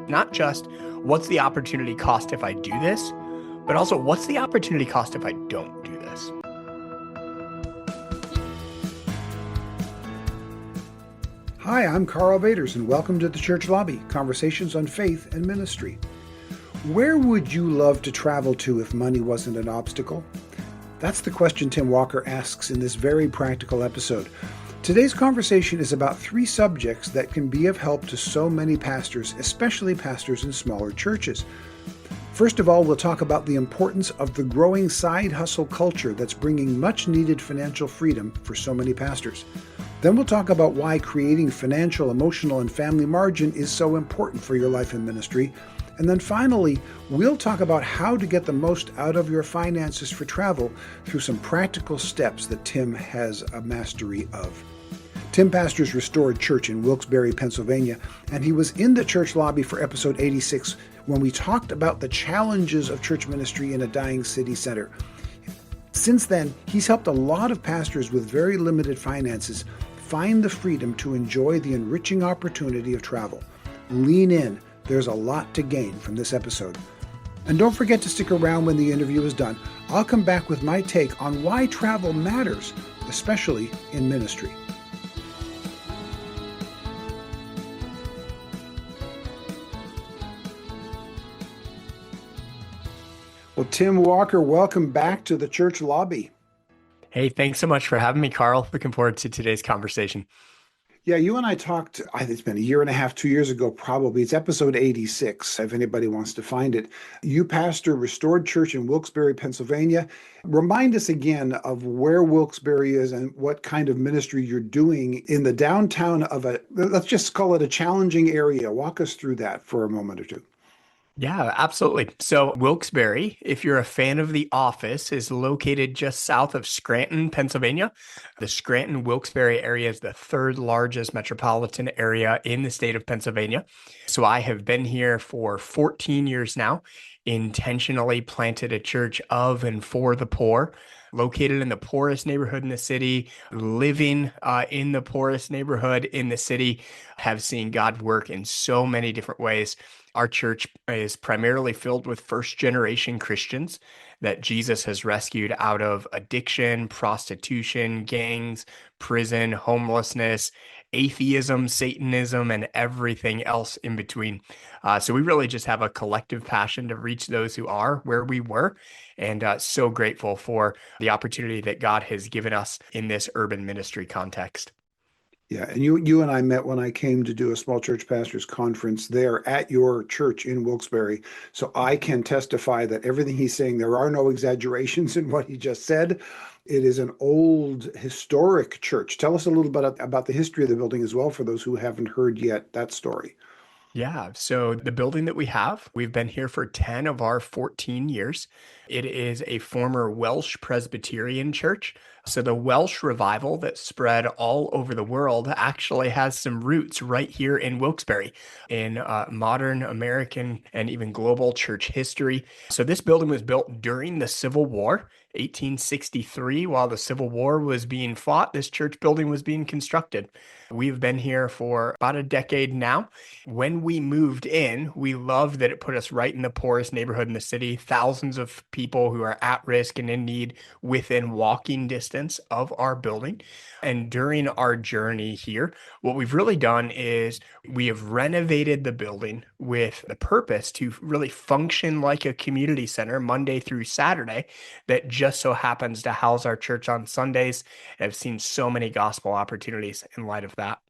Not just what's the opportunity cost if I do this, but also what's the opportunity cost if I don't do this? Hi, I'm Karl Vaters, and welcome to the Church Lobby, Conversations on Faith and Ministry. Where would you love to travel to if money wasn't an obstacle? That's the question Tim Walker asks in this very practical episode. Today's conversation is about three subjects that can be of help to so many pastors, especially pastors in smaller churches. First of all, we'll talk about the importance of the growing side hustle culture that's bringing much needed financial freedom for so many pastors. Then we'll talk about why creating financial, emotional, and family margin is so important for your life and ministry. And then finally, we'll talk about how to get the most out of your finances for travel through some practical steps that Tim has a mastery of. Tim pastors Restored Church in Wilkes-Barre, Pennsylvania, and he was in the church lobby for episode 86 when we talked about the challenges of church ministry in a dying city center. Since then, he's helped a lot of pastors with very limited finances find the freedom to enjoy the enriching opportunity of travel. Lean in. There's a lot to gain from this episode. And don't forget to stick around when the interview is done. I'll come back with my take on why travel matters, especially in ministry. Well, Tim Walker, welcome back to the church lobby. Hey, thanks so much for having me, Karl. Looking forward to today's conversation. Yeah, you and I talked, I think it's been a year and a half, 2 years ago, probably. It's episode 86, if anybody wants to find it. You pastor Restored Church in Wilkes-Barre, Pennsylvania. Remind us again of where Wilkes-Barre is and what kind of ministry you're doing in the downtown of let's just call it a challenging area. Walk us through that for a moment or two. Yeah, absolutely. So Wilkes-Barre, if you're a fan of The Office, is located just south of Scranton, Pennsylvania. The Scranton-Wilkes-Barre area is the third largest metropolitan area in the state of Pennsylvania. So I have been here for 14 years now, intentionally planted a church of and for the poor, located in the poorest neighborhood in the city, living in the poorest neighborhood in the city, have seen God work in so many different ways. Our church is primarily filled with first-generation Christians that Jesus has rescued out of addiction, prostitution, gangs, prison, homelessness, atheism, Satanism, and everything else in between. So we really just have a collective passion to reach those who are where we were, and so grateful for the opportunity that God has given us in this urban ministry context. Yeah, and you and I met when I came to do a small church pastors conference there at your church in Wilkes-Barre. So I can testify that everything he's saying, there are no exaggerations in what he just said. It is an old historic church. Tell us a little bit about the history of the building as well for those who haven't heard yet that story. Yeah, so the building that we've been here for 10 of our 14 years. It is a former Welsh Presbyterian church. So the Welsh revival that spread all over the world actually has some roots right here in Wilkes-Barre in modern American and even global church history. So this building was built during the Civil War, 1863. While the Civil War was being fought, this church building was being constructed. We've been here for about a decade now. When we moved in, we loved that it put us right in the poorest neighborhood in the city. Thousands of people who are at risk and in need within walking distance of our building. And during our journey here, what we've really done is we have renovated the building with the purpose to really function like a community center Monday through Saturday that just so happens to house our church on Sundays. I've seen so many gospel opportunities in light of that.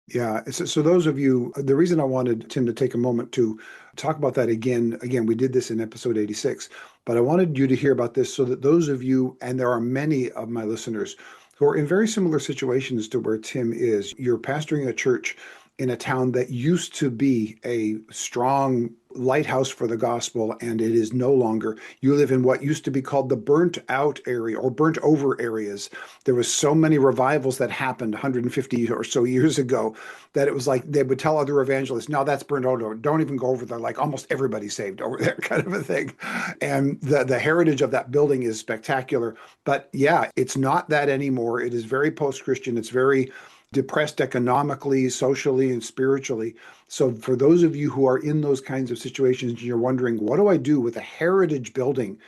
Yeah, so those of you, the reason I wanted Tim to take a moment to talk about that again, we did this in episode 86, but I wanted you to hear about this so that those of you, and there are many of my listeners who are in very similar situations to where Tim is. You're pastoring a church in a town that used to be a strong lighthouse for the gospel, and it is no longer. You live in what used to be called the burnt out area or burnt over areas. There was so many revivals that happened 150 or so years ago that it was like they would tell other evangelists, no, that's burnt out, don't even go over there. Like almost everybody's saved over there, kind of a thing. And the heritage of that building is spectacular. But yeah, it's not that anymore. It is very post-Christian. It's very depressed economically, socially, and spiritually. So, for those of you who are in those kinds of situations, and you're wondering, what do I do with a heritage building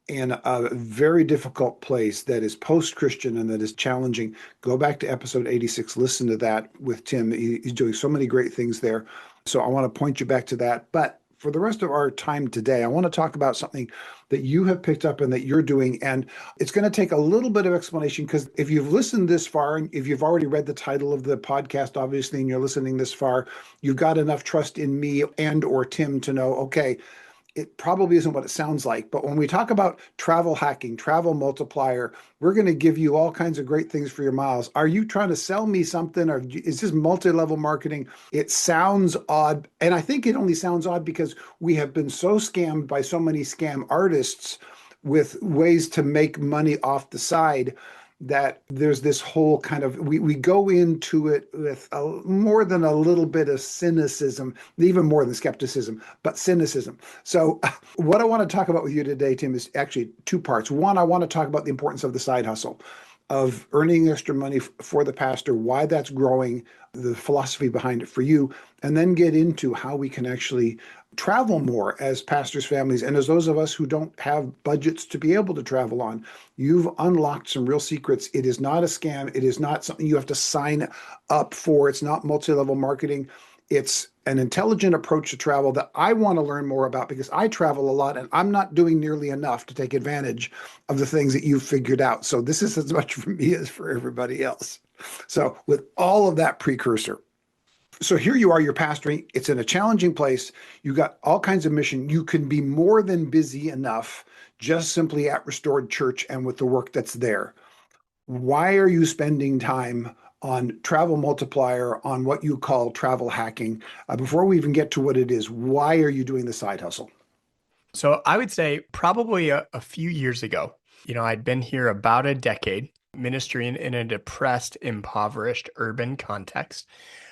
in a very difficult place that is post-Christian and that is challenging? Go back to episode 86, listen to that with Tim. He's doing so many great things there. So I want to point you back to that. But for the rest of our time today, I want to talk about something that you have picked up and that you're doing. And it's going to take a little bit of explanation, because if you've listened this far, and if you've already read the title of the podcast, obviously, and you're listening this far, you've got enough trust in me and or Tim to know, okay, it probably isn't what it sounds like. But when we talk about travel hacking, travel multiplier, we're going to give you all kinds of great things for your miles. Are you trying to sell me something, or is this multi-level marketing? It sounds odd. And I think it only sounds odd because we have been so scammed by so many scam artists with ways to make money off the side, that there's this whole kind of, we go into it with more than a little bit of cynicism, even more than skepticism, but cynicism. So what I want to talk about with you today, Tim, is actually two parts. One, I want to talk about the importance of the side hustle, of earning extra money for the pastor, why that's growing, the philosophy behind it for you, and then get into how we can actually travel more as pastors' families, and as those of us who don't have budgets to be able to travel on. You've unlocked some real secrets. It is not a scam. It is not something you have to sign up for. It's not multi-level marketing. It's an intelligent approach to travel that I want to learn more about, because I travel a lot and I'm not doing nearly enough to take advantage of the things that you've figured out. So this is as much for me as for everybody else. So with all of that precursor, so here you are, you're pastoring. It's in a challenging place. You got all kinds of mission. You can be more than busy enough just simply at Restored Church and with the work that's there. Why are you spending time on travel multiplier, on what you call travel hacking? Before we even get to what it is, why are you doing the side hustle? So I would say probably a few years ago, I'd been here about a decade, ministering in a depressed, impoverished urban context.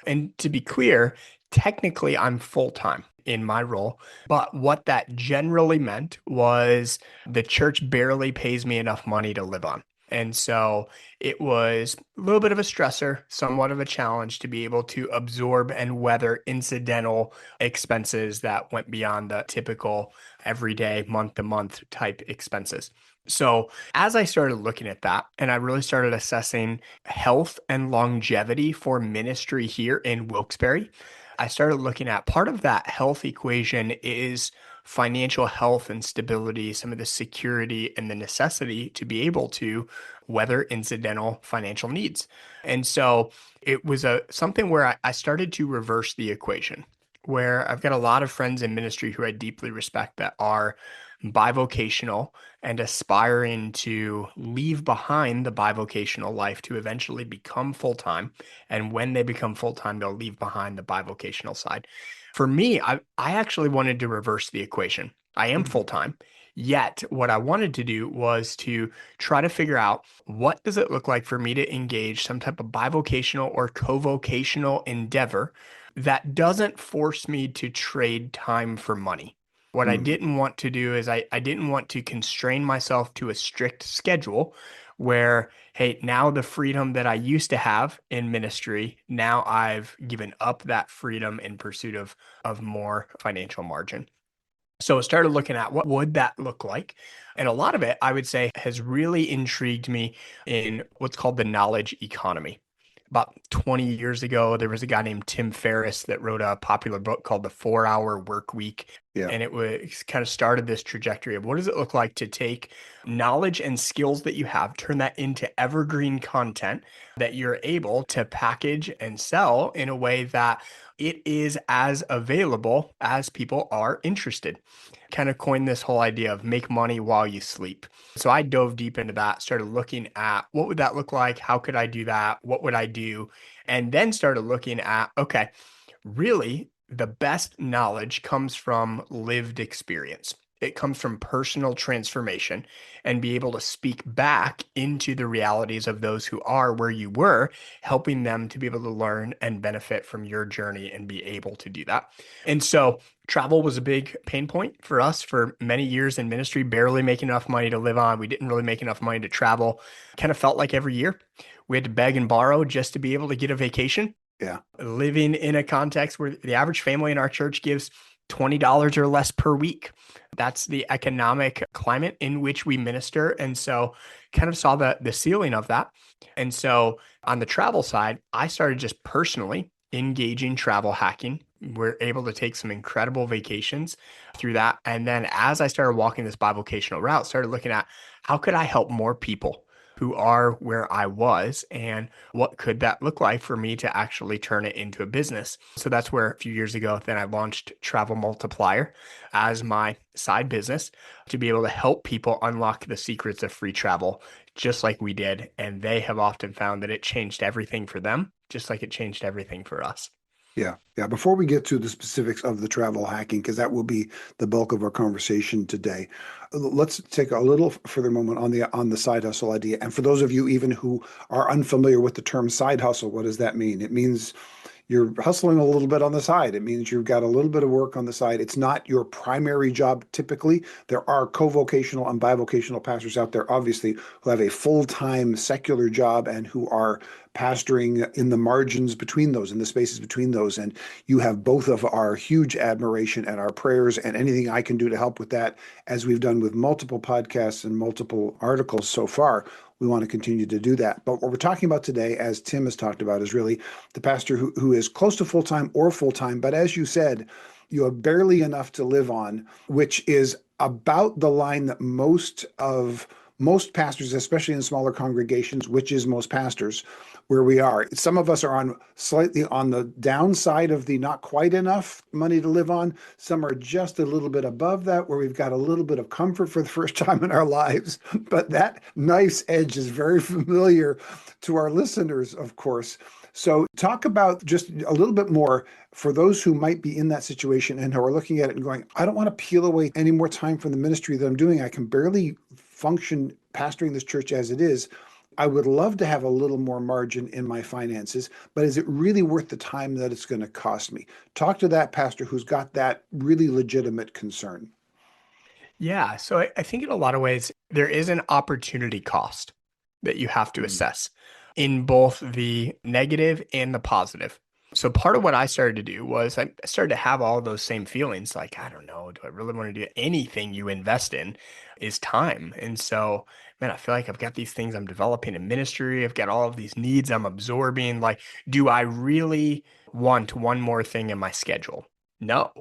And to be clear, technically I'm full time in my role. But what that generally meant was the church barely pays me enough money to live on. And so it was a little bit of a stressor, somewhat of a challenge to be able to absorb and weather incidental expenses that went beyond the typical everyday month to month type expenses. So, as I started looking at that, and I really started assessing health and longevity for ministry here in Wilkes-Barre, I started looking at part of that health equation is financial health and stability, some of the security and the necessity to be able to weather incidental financial needs. And so it was something where I started to reverse the equation, where I've got a lot of friends in ministry who I deeply respect that are bivocational and aspiring to leave behind the bivocational life to eventually become full time. And when they become full time, they'll leave behind the bivocational side. For me, I actually wanted to reverse the equation. I am Mhm. full time. Yet, what I wanted to do was to try to figure out, what does it look like for me to engage some type of bivocational or co-vocational endeavor that doesn't force me to trade time for money. What I Mm. didn't want to do is I didn't want to constrain myself to a strict schedule where, hey, now the freedom that I used to have in ministry, now I've given up that freedom in pursuit of more financial margin. So I started looking at what would that look like. And a lot of it, I would say, has really intrigued me in what's called the knowledge economy. About 20 years ago, there was a guy named Tim Ferriss that wrote a popular book called The 4 Hour Work Week. Yeah. And it was kind of started this trajectory of what does it look like to take knowledge and skills that you have, turn that into evergreen content that you're able to package and sell in a way that it is as available as people are interested. Kind of coined this whole idea of make money while you sleep. So I dove deep into that, started looking at what would that look like? How could I do that? What would I do? And then started looking at, okay, really the best knowledge comes from lived experience. It comes from personal transformation and be able to speak back into the realities of those who are where you were, helping them to be able to learn and benefit from your journey and be able to do that. And so travel was a big pain point for us for many years in ministry, barely making enough money to live on. We didn't really make enough money to travel. Kind of felt like every year we had to beg and borrow just to be able to get a vacation. Yeah. Living in a context where the average family in our church gives $20 or less per week. That's the economic climate in which we minister. And so kind of saw the ceiling of that. And so on the travel side, I started just personally engaging travel hacking. We're able to take some incredible vacations through that. And then as I started walking this bivocational route, started looking at how could I help more people who are where I was and what could that look like for me to actually turn it into a business. So that's where a few years ago, then I launched Travel Multiplier as my side business to be able to help people unlock the secrets of free travel, just like we did. And they have often found that it changed everything for them, just like it changed everything for us. Yeah, yeah. Before we get to the specifics of the travel hacking, because that will be the bulk of our conversation today, let's take a little further moment on the side hustle idea. And for those of you even who are unfamiliar with the term side hustle, what does that mean? It means you're hustling a little bit on the side. It means you've got a little bit of work on the side. It's not your primary job typically. There are co-vocational and bivocational pastors out there, obviously, who have a full-time secular job and who are pastoring in the margins between those, in the spaces between those. And you have both of our huge admiration and our prayers and anything I can do to help with that, as we've done with multiple podcasts and multiple articles so far. We want to continue to do that. But what we're talking about today, as Tim has talked about, is really the pastor who is close to full-time or full-time. But as you said, you have barely enough to live on, which is about the line that most pastors, especially in smaller congregations, which is most pastors, where we are. Some of us are on slightly on the downside of the not quite enough money to live on. Some are just a little bit above that, where we've got a little bit of comfort for the first time in our lives. But that nice edge is very familiar to our listeners, of course. So talk about just a little bit more for those who might be in that situation and who are looking at it and going, I don't want to peel away any more time from the ministry that I'm doing. I can barely function pastoring this church as it is. I would love to have a little more margin in my finances, but is it really worth the time that it's going to cost me? Talk to that pastor who's got that really legitimate concern. Yeah. So I think in a lot of ways, there is an opportunity cost that you have to Mm, assess in both the negative and the positive. So part of what I started to do was I started to have all those same feelings like, I don't know, do I really want to do anything you invest in is time. And so, man, I feel like I've got these things I'm developing in ministry. I've got all of these needs I'm absorbing. Like, do I really want one more thing in my schedule? No.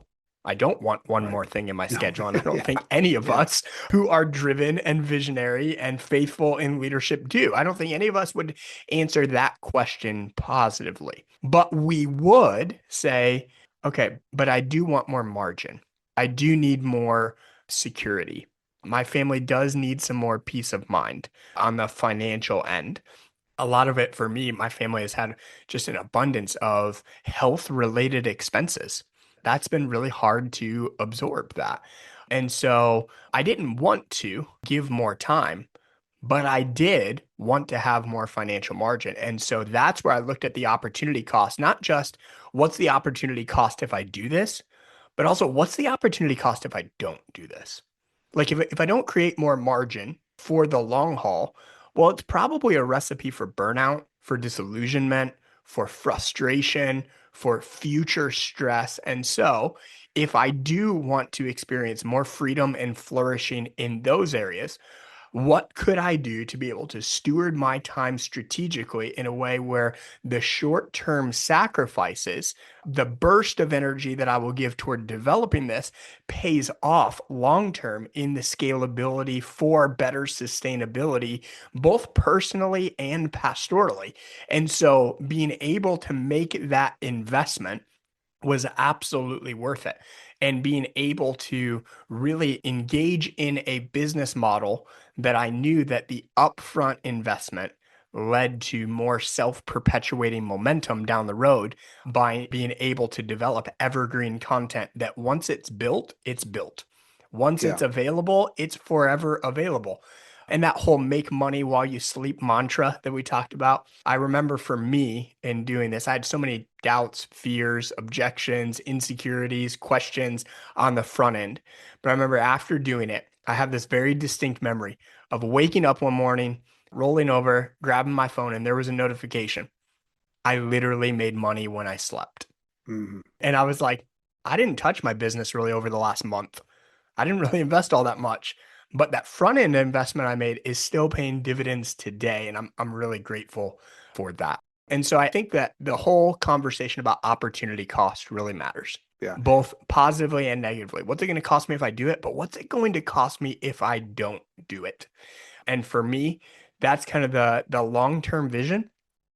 I don't want one right. more thing in my No. schedule. And I don't Yeah. think any of Yeah. us who are driven and visionary and faithful in leadership do. I don't think any of us would answer that question positively. But we would say, okay, but I do want more margin. I do need more security. My family does need some more peace of mind on the financial end. A lot of it for me, my family has had just an abundance of health related expenses. That's been really hard to absorb that. And so I didn't want to give more time, but I did want to have more financial margin. And so that's where I looked at the opportunity cost, not just what's the opportunity cost if I do this, but also what's the opportunity cost if I don't do this? Like if I don't create more margin for the long haul, well, it's probably a recipe for burnout, for disillusionment, for frustration, for future stress. And so, if I do want to experience more freedom and flourishing in those areas, what could I do to be able to steward my time strategically in a way where the short term sacrifices, the burst of energy that I will give toward developing this, pays off long term in the scalability for better sustainability, both personally and pastorally? And so being able to make that investment was absolutely worth it. And being able to really engage in a business model that I knew that the upfront investment led to more self-perpetuating momentum down the road by being able to develop evergreen content that once it's built, it's built. Once it's Yeah. available, it's forever available. And that whole make money while you sleep mantra that we talked about, I remember for me in doing this, I had so many doubts, fears, objections, insecurities, questions on the front end. But I remember after doing it, I have this very distinct memory of waking up one morning, rolling over, grabbing my phone, and there was a notification. I literally made money when I slept. Hmm. And I was like, I didn't touch my business really over the last month. I didn't really invest all that much. But that front end investment I made is still paying dividends today. And I'm really grateful for that. And so I think that the whole conversation about opportunity cost really matters, Yeah. both positively and negatively. What's it going to cost me if I do it? But what's it going to cost me if I don't do it? And for me, that's kind of the long-term vision.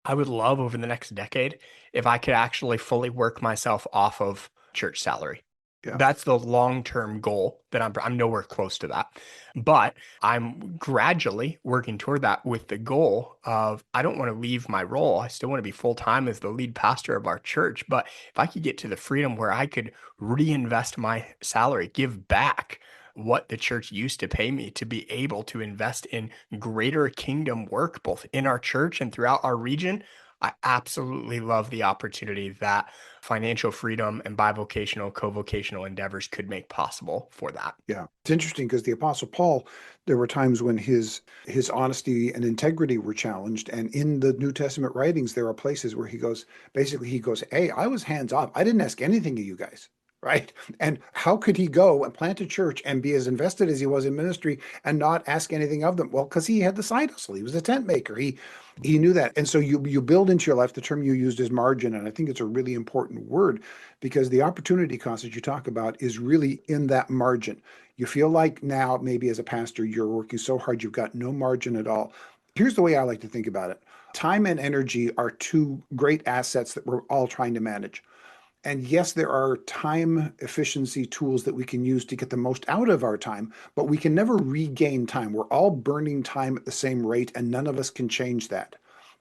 I would love over the next decade if I could actually fully work myself off of church salary. Yeah. That's the long-term goal that I'm nowhere close to that. But I'm gradually working toward that with the goal of I don't want to leave my role. I still want to be full-time as the lead pastor of our church. But if I could get to the freedom where I could reinvest my salary, give back what the church used to pay me to be able to invest in greater kingdom work, both in our church and throughout our region, I absolutely love the opportunity that financial freedom and bivocational, co-vocational endeavors could make possible for that. Yeah. It's interesting because the Apostle Paul, there were times when his honesty and integrity were challenged. And in the New Testament writings, there are places where he goes, hey, I was hands off. I didn't ask anything of you guys. Right. And how could he go and plant a church and be as invested as he was in ministry and not ask anything of them? Well, because he had the side hustle. He was a tent maker. He knew that. And so you build into your life, the term you used is margin. And I think it's a really important word because the opportunity cost that you talk about is really in that margin. You feel like now, maybe as a pastor, you're working so hard, you've got no margin at all. Here's the way I like to think about it. Time and energy are two great assets that we're all trying to manage. And yes, there are time efficiency tools that we can use to get the most out of our time, but we can never regain time. We're all burning time at the same rate, and none of us can change that.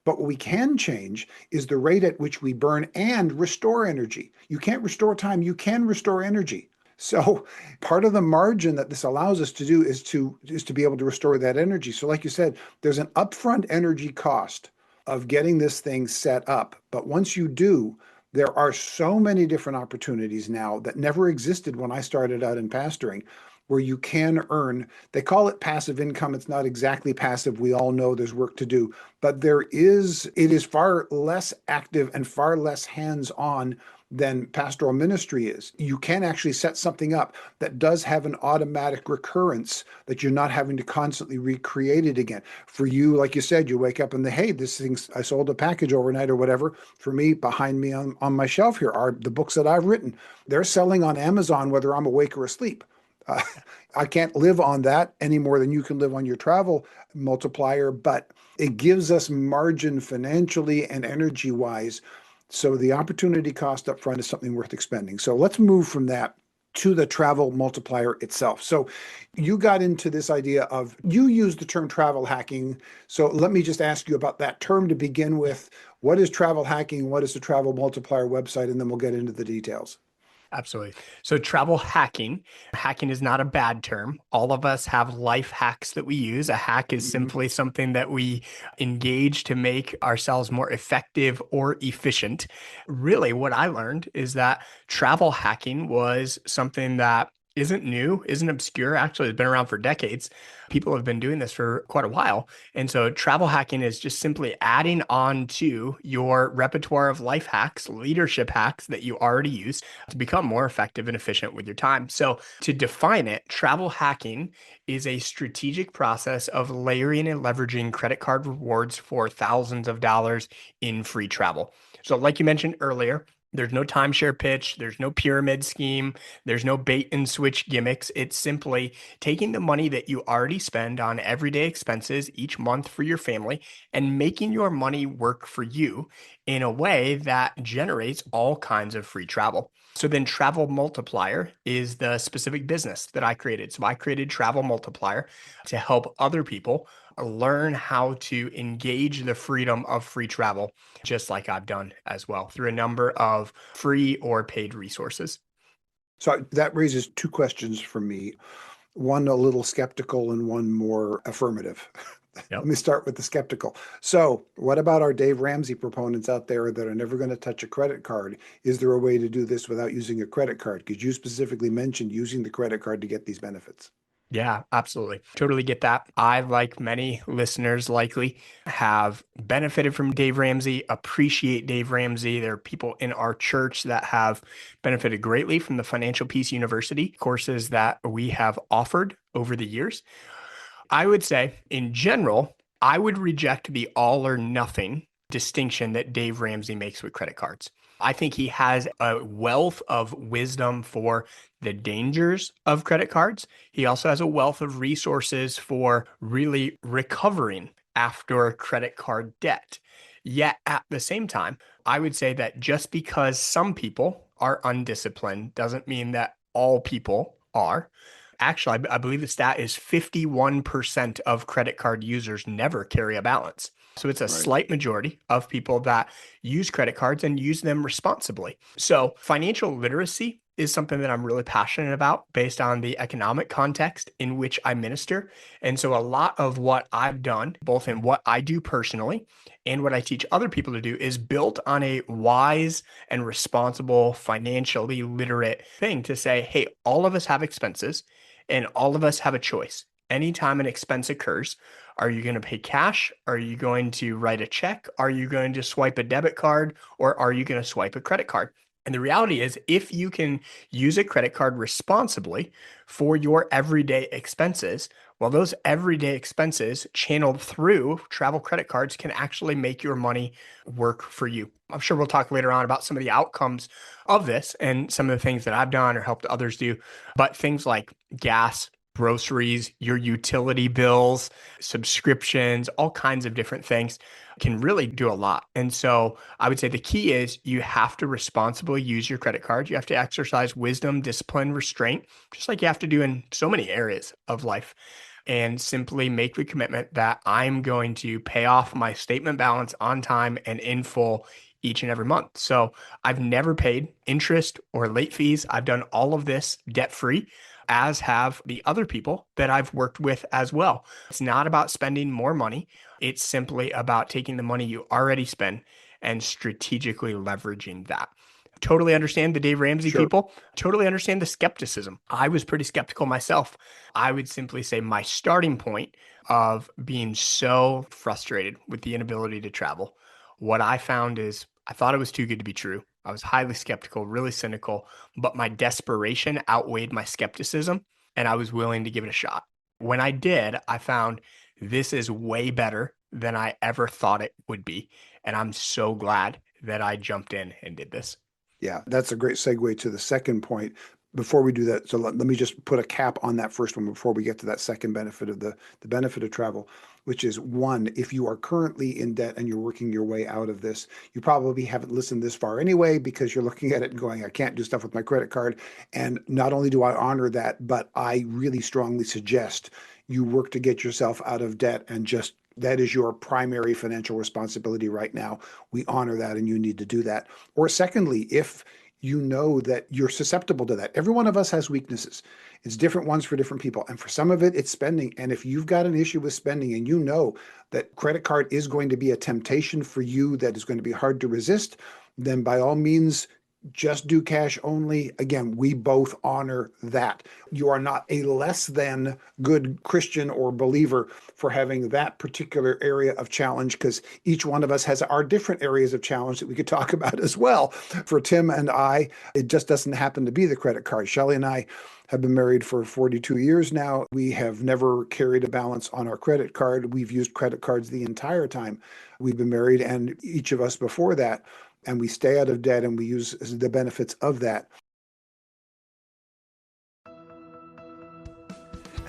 But what we can change is the rate at which we burn and restore energy. You can't restore time, you can restore energy. So part of the margin that this allows us to do is to be able to restore that energy. So like you said, there's an upfront energy cost of getting this thing set up. But once you do, there are so many different opportunities now that never existed when I started out in pastoring, where you can earn, they call it passive income. It's not exactly passive. We all know there's work to do, but it is far less active and far less hands-on than pastoral ministry is. You can actually set something up that does have an automatic recurrence that you're not having to constantly recreate it again. For you, like you said, you wake up and hey, this thing's, I sold a package overnight or whatever. For me, behind me on my shelf here are the books that I've written. They're selling on Amazon whether I'm awake or asleep. Uh, I can't live on that any more than you can live on your travel multiplier, but it gives us margin financially and energy wise. So the opportunity cost up front is something worth expending. So let's move from that to the travel multiplier itself. So you got into this idea of, you use the term travel hacking. So let me just ask you about that term to begin with. What is travel hacking? What is the travel multiplier website? And then we'll get into the details. Absolutely. So travel hacking, hacking is not a bad term. All of us have life hacks that we use. A hack is Mhm. simply something that we engage to make ourselves more effective or efficient. Really, what I learned is that travel hacking was something that isn't new, isn't obscure. Actually, it's been around for decades. People have been doing this for quite a while. And so travel hacking is just simply adding on to your repertoire of life hacks, leadership hacks that you already use to become more effective and efficient with your time. So, to define it, travel hacking is a strategic process of layering and leveraging credit card rewards for thousands of dollars in free travel. So, like you mentioned earlier, there's no timeshare pitch, there's no pyramid scheme, there's no bait and switch gimmicks. It's simply taking the money that you already spend on everyday expenses each month for your family and making your money work for you in a way that generates all kinds of free travel. So then Travel Multiplier is the specific business that I created. So I created Travel Multiplier to help other people learn how to engage the freedom of free travel, just like I've done as well through a number of free or paid resources. So that raises two questions for me. One a little skeptical and one more affirmative. Let Yep. me start with the skeptical. So, what about our Dave Ramsey proponents out there that are never going to touch a credit card? Is there a way to do this without using a credit card? Because you specifically mentioned using the credit card to get these benefits. Yeah, absolutely. Totally get that. I, like many listeners likely, have benefited from Dave Ramsey, appreciate Dave Ramsey. There are people in our church that have benefited greatly from the Financial Peace University courses that we have offered over the years. I would say, in general, I would reject the all or nothing distinction that Dave Ramsey makes with credit cards. I think he has a wealth of wisdom for the dangers of credit cards. He also has a wealth of resources for really recovering after credit card debt. Yet at the same time, I would say that just because some people are undisciplined doesn't mean that all people are. Actually, I believe the stat is 51% of credit card users never carry a balance. So it's a Right. slight majority of people that use credit cards and use them responsibly. So financial literacy is something that I'm really passionate about based on the economic context in which I minister. And so a lot of what I've done, both in what I do personally and what I teach other people to do, is built on a wise and responsible, financially literate thing to say, hey, all of us have expenses. And all of us have a choice. Anytime an expense occurs, are you going to pay cash? Are you going to write a check? Are you going to swipe a debit card? Or are you going to swipe a credit card? And the reality is, if you can use a credit card responsibly for your everyday expenses, well, those everyday expenses channeled through travel credit cards can actually make your money work for you. I'm sure we'll talk later on about some of the outcomes of this and some of the things that I've done or helped others do. But things like gas, groceries, your utility bills, subscriptions, all kinds of different things can really do a lot. And so I would say the key is you have to responsibly use your credit card. You have to exercise wisdom, discipline, restraint, just like you have to do in so many areas of life. And simply make the commitment that I'm going to pay off my statement balance on time and in full each and every month. So I've never paid interest or late fees. I've done all of this debt free, as have the other people that I've worked with as well. It's not about spending more money. It's simply about taking the money you already spend and strategically leveraging that. Totally understand the Dave Ramsey Sure. people. Totally understand the skepticism. I was pretty skeptical myself. I would simply say my starting point of being so frustrated with the inability to travel, what I found is I thought it was too good to be true. I was highly skeptical, really cynical, but my desperation outweighed my skepticism, and I was willing to give it a shot. When I did, I found this is way better than I ever thought it would be. And I'm so glad that I jumped in and did this. Yeah, that's a great segue to the second point. Before we do that, so let me just put a cap on that first one before we get to that second benefit of the benefit of travel, which is one, if you are currently in debt and you're working your way out of this, you probably haven't listened this far anyway because you're looking at it and going, I can't do stuff with my credit card. And not only do I honor that, but I really strongly suggest you work to get yourself out of debt and just that is your primary financial responsibility right now. We honor that and you need to do that. Or secondly, if you know that you're susceptible to that. Every one of us has weaknesses. It's different ones for different people. And for some of it, it's spending. And if you've got an issue with spending and you know that credit card is going to be a temptation for you that is going to be hard to resist, then by all means, just do cash only. Again, we both honor that. You are not a less than good Christian or believer for having that particular area of challenge because each one of us has our different areas of challenge that we could talk about as well. For Tim and I, it just doesn't happen to be the credit card. Shelley and I have been married for 42 years now. We have never carried a balance on our credit card. We've used credit cards the entire time we've been married, and each of us before that. And we stay out of debt and we use the benefits of that.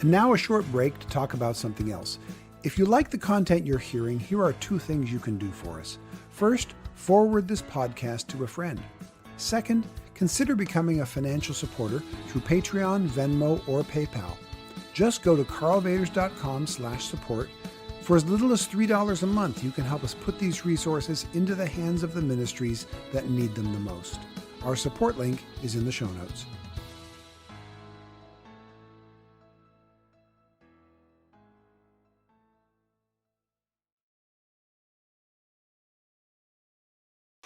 And now a short break to talk about something else. If you like the content you're hearing, here are two things you can do for us. First, forward this podcast to a friend. Second, consider becoming a financial supporter through Patreon, Venmo, or PayPal. Just go to karlvaters.com/support. For as little as $3 a month, you can help us put these resources into the hands of the ministries that need them the most. Our support link is in the show notes.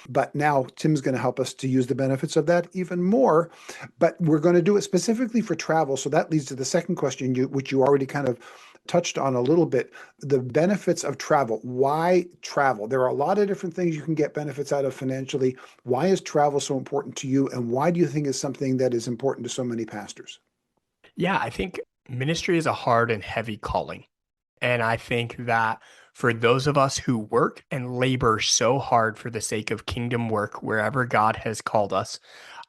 But now Tim's going to help us to use the benefits of that even more. But we're going to do it specifically for travel. So that leads to the second question, which you already kind of touched on a little bit, the benefits of travel. Why travel? There are a lot of different things you can get benefits out of financially. Why is travel so important to you? And why do you think it's something that is important to so many pastors? Yeah, I think ministry is a hard and heavy calling. And I think that for those of us who work and labor so hard for the sake of kingdom work wherever God has called us,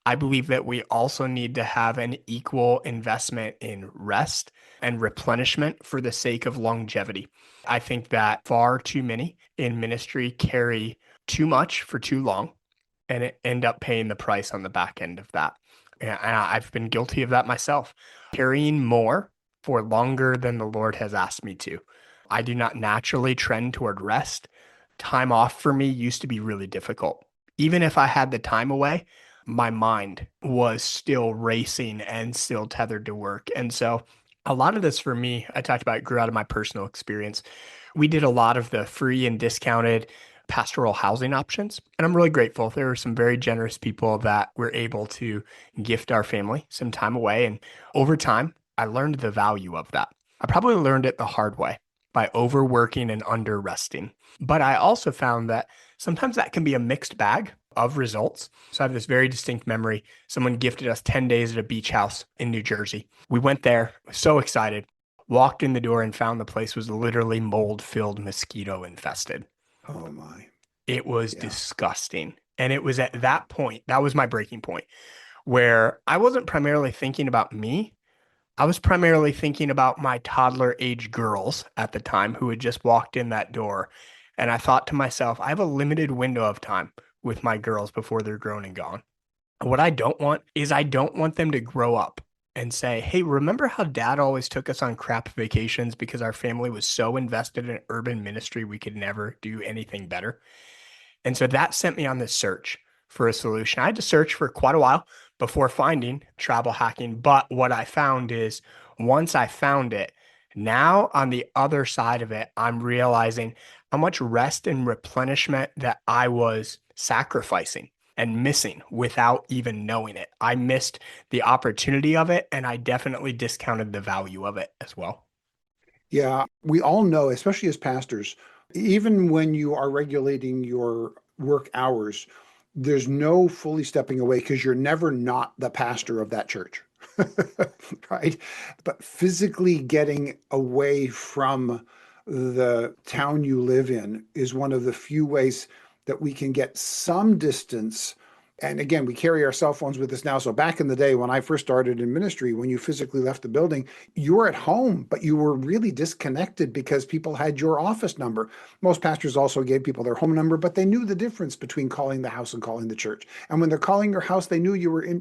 I believe that we also need to have an equal investment in rest and replenishment for the sake of longevity. I think that far too many in ministry carry too much for too long and end up paying the price on the back end of that. And I've been guilty of that myself, carrying more for longer than the Lord has asked me to. I do not naturally trend toward rest. Time off for me used to be really difficult. Even if I had the time away, my mind was still racing and still tethered to work. And so a lot of this for me, I talked about, grew out of my personal experience. We did a lot of the free and discounted pastoral housing options. And I'm really grateful. There were some very generous people that were able to gift our family some time away. And over time, I learned the value of that. I probably learned it the hard way by overworking and under resting. But I also found that sometimes that can be a mixed bag of results. So I have this very distinct memory. Someone gifted us 10 days at a beach house in New Jersey. We went there, so excited, walked in the door and found the place was literally mold filled, mosquito infested. Oh my. It was Yeah. disgusting. And it was at that point, that was my breaking point, where I wasn't primarily thinking about me. I was primarily thinking about my toddler age girls at the time who had just walked in that door. And I thought to myself, I have a limited window of time with my girls before they're grown and gone. What I don't want is I don't want them to grow up and say, hey, remember how dad always took us on crap vacations because our family was so invested in urban ministry we could never do anything better? And so that sent me on this search for a solution. I had to search for quite a while before finding travel hacking. But what I found is once I found it, now on the other side of it, I'm realizing how much rest and replenishment that I was sacrificing and missing without even knowing it. I missed the opportunity of it, and I definitely discounted the value of it as well. Yeah, we all know, especially as pastors, even when you are regulating your work hours, there's no fully stepping away because you're never not the pastor of that church, right? But physically getting away from the town you live in is one of the few ways that we can get some distance. And again, we carry our cell phones with us now. So back in the day when I first started in ministry, when you physically left the building, you were at home, but you were really disconnected because people had your office number. Most pastors also gave people their home number, but they knew the difference between calling the house and calling the church. And when they're calling your house, they knew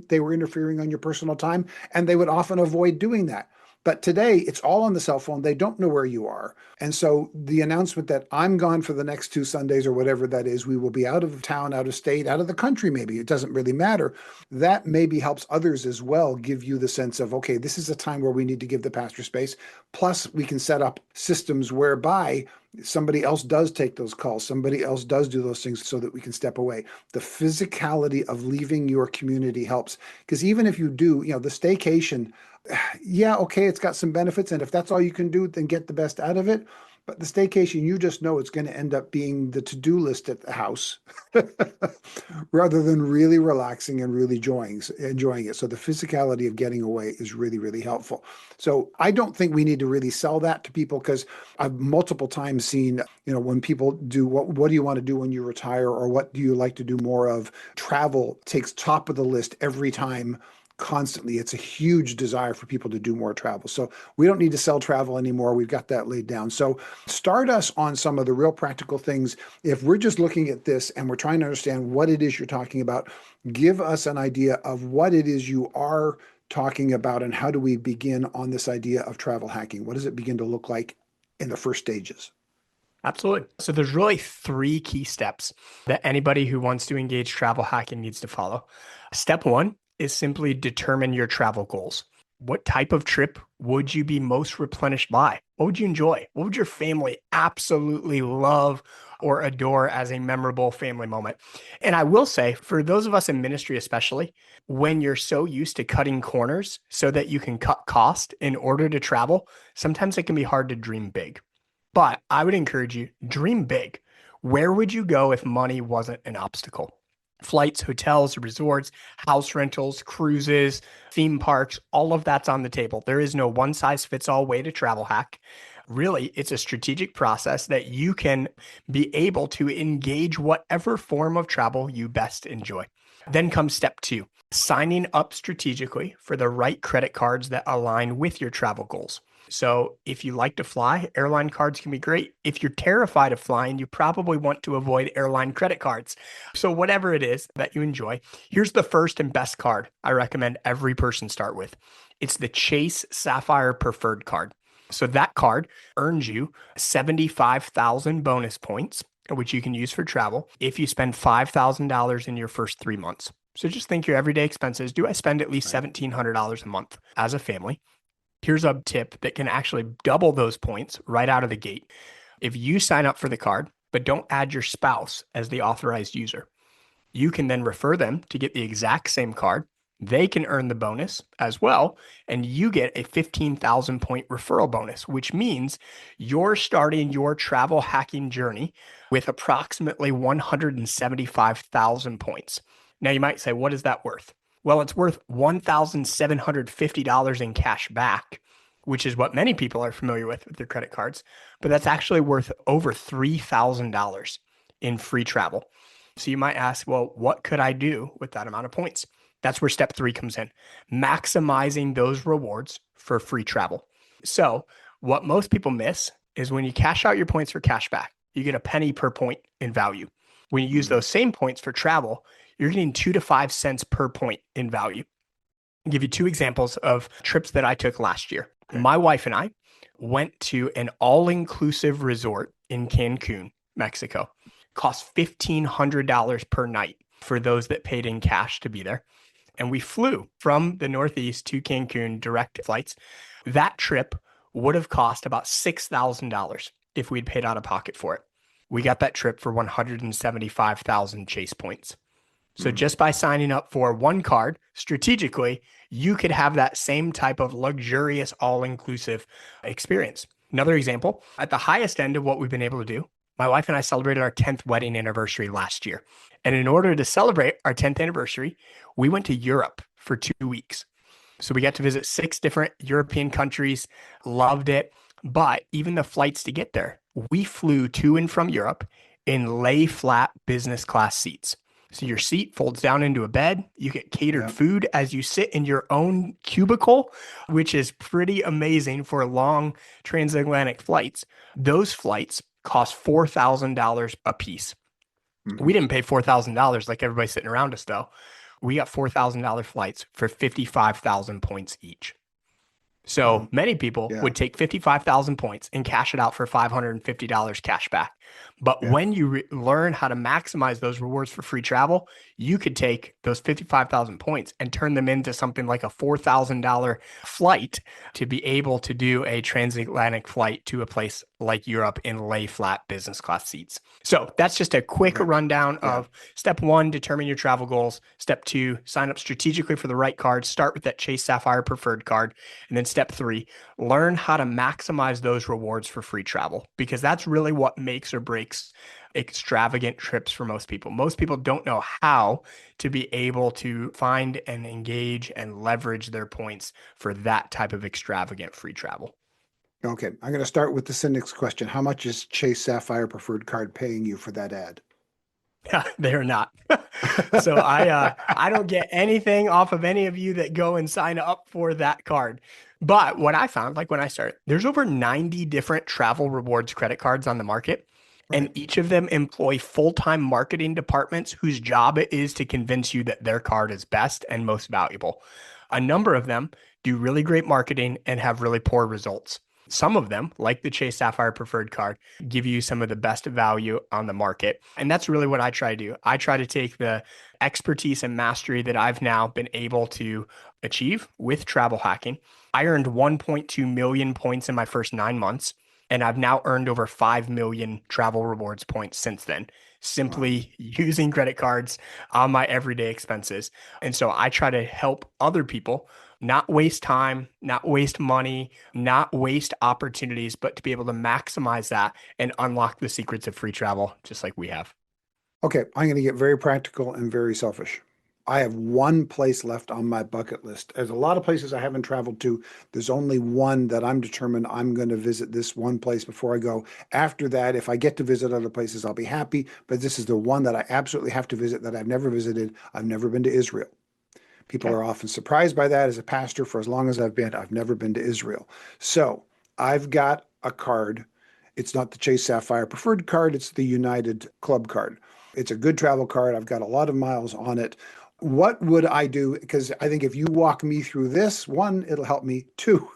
they were interfering on your personal time, and they would often avoid doing that. But today, it's all on the cell phone. They don't know where you are. And so the announcement that I'm gone for the next 2 Sundays or whatever that is, we will be out of town, out of state, out of the country, maybe. It doesn't really matter. That maybe helps others as well give you the sense of, okay, this is a time where we need to give the pastor space. Plus, we can set up systems whereby somebody else does take those calls. Somebody else does do those things so that we can step away. The physicality of leaving your community helps. Because even if you do, the staycation, yeah, okay, it's got some benefits. And if that's all you can do, then get the best out of it. But the staycation, you just know it's going to end up being the to-do list at the house rather than really relaxing and really enjoying it. So the physicality of getting away is really, really helpful. So I don't think we need to really sell that to people because I've multiple times seen, when people do what do you want to do when you retire or what do you like to do more of? Travel takes top of the list every time constantly. It's a huge desire for people to do more travel. So we don't need to sell travel anymore. We've got that laid down. So start us on some of the real practical things. If we're just looking at this and we're trying to understand what it is you're talking about, give us an idea of what it is you are talking about and how do we begin on this idea of travel hacking? What does it begin to look like in the first stages? Absolutely. So there's really three key steps that anybody who wants to engage travel hacking needs to follow. Step one is simply determine your travel goals. What type of trip would you be most replenished by? What would you enjoy? What would your family absolutely love or adore as a memorable family moment. And I will say, for those of us in ministry, especially, when you're so used to cutting corners so that you can cut cost in order to travel, sometimes it can be hard to dream big. But I would encourage you, dream big. Where would you go if money wasn't an obstacle? Flights, hotels, resorts, house rentals, cruises, theme parks, all of that's on the table. There is no one size fits all way to travel hack. Really, it's a strategic process that you can be able to engage whatever form of travel you best enjoy. Then comes step two, signing up strategically for the right credit cards that align with your travel goals. So if you like to fly, airline cards can be great. If you're terrified of flying, you probably want to avoid airline credit cards. So whatever it is that you enjoy, here's the first and best card I recommend every person start with. It's the Chase Sapphire Preferred Card. So that card earns you 75,000 bonus points, which you can use for travel if you spend $5,000 in your first 3 months. So just think your everyday expenses. Do I spend at least $1,700 a month as a family? Here's a tip that can actually double those points right out of the gate. If you sign up for the card, but don't add your spouse as the authorized user, you can then refer them to get the exact same card. They can earn the bonus as well, and you get a 15,000 point referral bonus, which means you're starting your travel hacking journey with approximately 175,000 points. Now, you might say, what is that worth? Well, it's worth $1,750 in cash back, which is what many people are familiar with their credit cards, but that's actually worth over $3,000 in free travel. So you might ask, well, what could I do with that amount of points? That's where step three comes in, maximizing those rewards for free travel. So what most people miss is when you cash out your points for cash back, you get a penny per point in value. When you use those same points for travel, you're getting 2 to 5 cents per point in value. I'll give you two examples of trips that I took last year. Okay. My wife and I went to an all-inclusive resort in Cancun, Mexico. Cost $1,500 per night for those that paid in cash to be there. And we flew from the Northeast to Cancun, direct flights. That trip would have cost about $6,000 if we'd paid out of pocket for it. We got that trip for 175,000 Chase points. So just by signing up for one card strategically, you could have that same type of luxurious all-inclusive experience. Another example, at the highest end of what we've been able to do, my wife and I celebrated our 10th wedding anniversary last year. And in order to celebrate our 10th anniversary, we went to Europe for 2 weeks. So we got to visit 6 different European countries, loved it. But even the flights to get there, we flew to and from Europe in lay flat business class seats. So your seat folds down into a bed. You get catered food as you sit in your own cubicle, which is pretty amazing for long transatlantic flights. Those flights cost $4,000 a piece. We didn't pay $4,000 like everybody sitting around us, though. We got $4,000 flights for 55,000 points each. So many people would take 55,000 points and cash it out for $550 cash back. But when you learn how to maximize those rewards for free travel, you could take those 55,000 points and turn them into something like a $4,000 flight to be able to do a transatlantic flight to a place like Europe in lay flat business class seats. So that's just a quick rundown of step one, determine your travel goals. Step two, sign up strategically for the right card. Start with that Chase Sapphire Preferred card. And then step three, learn how to maximize those rewards for free travel, because that's really what makes or breaks extravagant trips for most people. Most people don't know how to be able to find and engage and leverage their points for that type of extravagant free travel. Okay, I'm going to start with the cynic's question. How much is Chase Sapphire Preferred Card paying you for that ad? They're not. So I don't get anything off of any of you that go and sign up for that card. But what I found, like when I started, there's over 90 different travel rewards credit cards on the market. And each of them employ full-time marketing departments whose job it is to convince you that their card is best and most valuable. A number of them do really great marketing and have really poor results. Some of them, like the Chase Sapphire Preferred card, give you some of the best value on the market. And that's really what I try to do. I try to take the expertise and mastery that I've now been able to achieve with travel hacking. I earned 1.2 million points in my first 9 months. And I've now earned over 5 million travel rewards points since then, Wow. simply using credit cards on my everyday expenses. And so I try to help other people not waste time, not waste money, not waste opportunities, but to be able to maximize that and unlock the secrets of free travel, just like we have. Okay, I'm going to get very practical and very selfish. I have one place left on my bucket list. There's a lot of places I haven't traveled to. There's only one that I'm determined I'm going to visit this one place before I go. After that, if I get to visit other places, I'll be happy. But this is the one that I absolutely have to visit that I've never visited. I've never been to Israel. People Okay. are often surprised by that. As a pastor, for as long as I've never been to Israel. So I've got a card. It's not the Chase Sapphire Preferred card, it's the United Club card. It's a good travel card. I've got a lot of miles on it. What would I do? Because I think if you walk me through this, one, it'll help me. Two,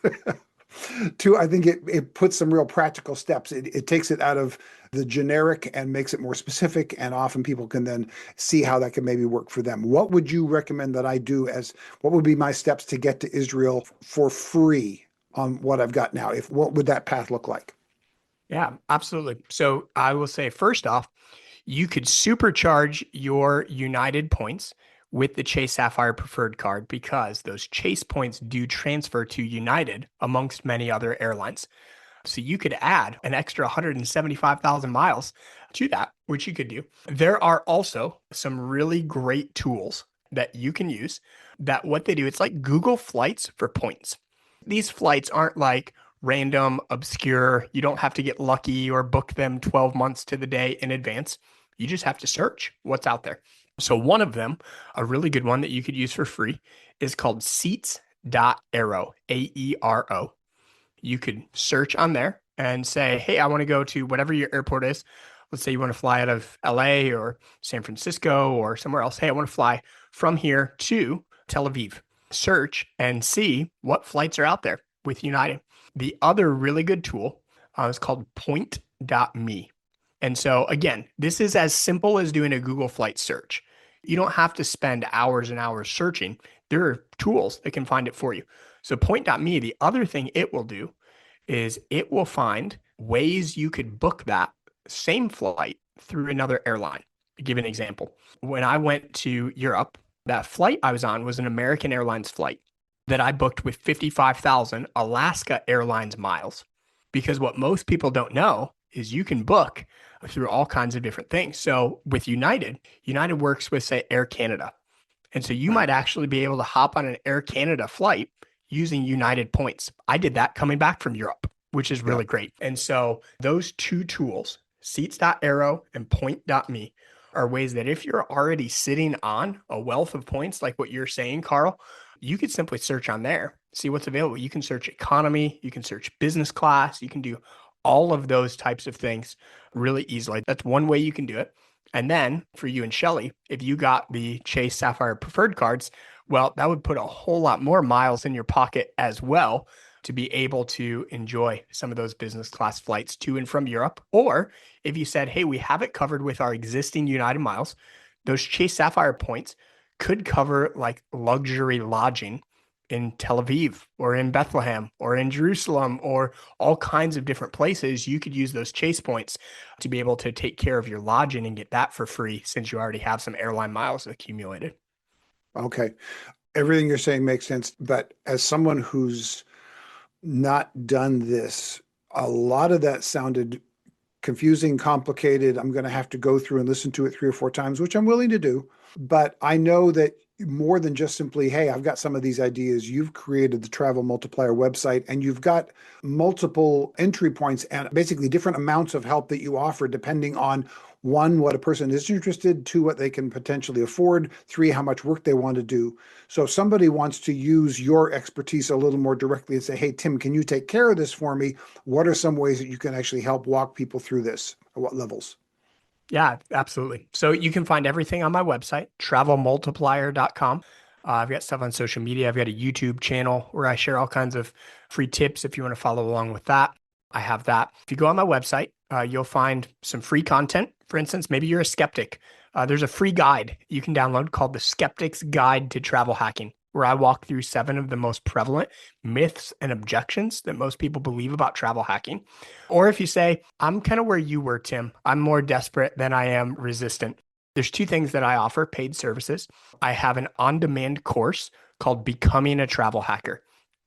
two, I think it puts some real practical steps. It takes it out of the generic and makes it more specific. And often people can then see how that can maybe work for them. What would you recommend that I do as what would be my steps to get to Israel for free on what I've got now? If what would that path look like? Yeah, absolutely. So I will say, first off, you could supercharge your United points with the Chase Sapphire Preferred card because those Chase points do transfer to United amongst many other airlines. So you could add an extra 175,000 miles to that, which you could do. There are also some really great tools that you can use that what they do, it's like Google Flights for points. These flights aren't like random, obscure. You don't have to get lucky or book them 12 months to the day in advance. You just have to search what's out there. So one of them, a really good one that you could use for free, is called Seats.aero, AERO. You could search on there and say, hey, I want to go to whatever your airport is. Let's say you want to fly out of LA or San Francisco or somewhere else. Hey, I want to fly from here to Tel Aviv. Search and see what flights are out there with United. The other really good tool is called point.me. And so, again, this is as simple as doing a Google flight search. You don't have to spend hours and hours searching. There are tools that can find it for you. So, point.me, the other thing it will do is it will find ways you could book that same flight through another airline. I'll give an example. When I went to Europe, that flight I was on was an American Airlines flight that I booked with 55,000 Alaska Airlines miles. Because what most people don't know is you can book through all kinds of different things. So with United, United works with, say, Air Canada. And so you Right. might actually be able to hop on an Air Canada flight using United points. I did that coming back from Europe, which is Yeah. really great. And so those two tools, Seats.aero and point.me, are ways that if you're already sitting on a wealth of points, like what you're saying, Karl, you could simply search on there, see what's available. You can search economy, you can search business class, you can do all of those types of things really easily. That's one way you can do it. And then for you and Shelly, if you got the Chase Sapphire Preferred cards, well, that would put a whole lot more miles in your pocket as well to be able to enjoy some of those business class flights to and from Europe. Or if you said, hey, we have it covered with our existing United miles, those Chase Sapphire points could cover like luxury lodging in Tel Aviv or in Bethlehem or in Jerusalem or all kinds of different places. You could use those Chase points to be able to take care of your lodging and get that for free since you already have some airline miles accumulated. Okay. Everything you're saying makes sense. But as someone who's not done this, a lot of that sounded confusing, complicated. I'm going to have to go through and listen to it 3 or 4 times, which I'm willing to do. But I know that more than just simply, hey, I've got some of these ideas. You've created the Travel Multiplier website and you've got multiple entry points and basically different amounts of help that you offer depending on one, what a person is interested, two, what they can potentially afford, three, how much work they want to do. So if somebody wants to use your expertise a little more directly and say, hey, Tim, can you take care of this for me? What are some ways that you can actually help walk people through this? At what levels? Yeah, absolutely. So you can find everything on my website, travelmultiplier.com. I've got stuff on social media. I've got a YouTube channel where I share all kinds of free tips if you want to follow along with that. I have that. If you go on my website, you'll find some free content. For instance, maybe you're a skeptic. There's a free guide you can download called The Skeptic's Guide to Travel Hacking. where I walk through 7 of the most prevalent myths and objections that most people believe about travel hacking. Or if you say, I'm kind of where you were, Tim, I'm more desperate than I am resistant. There's 2 things that I offer paid services. I have an on demand course called Becoming a Travel Hacker.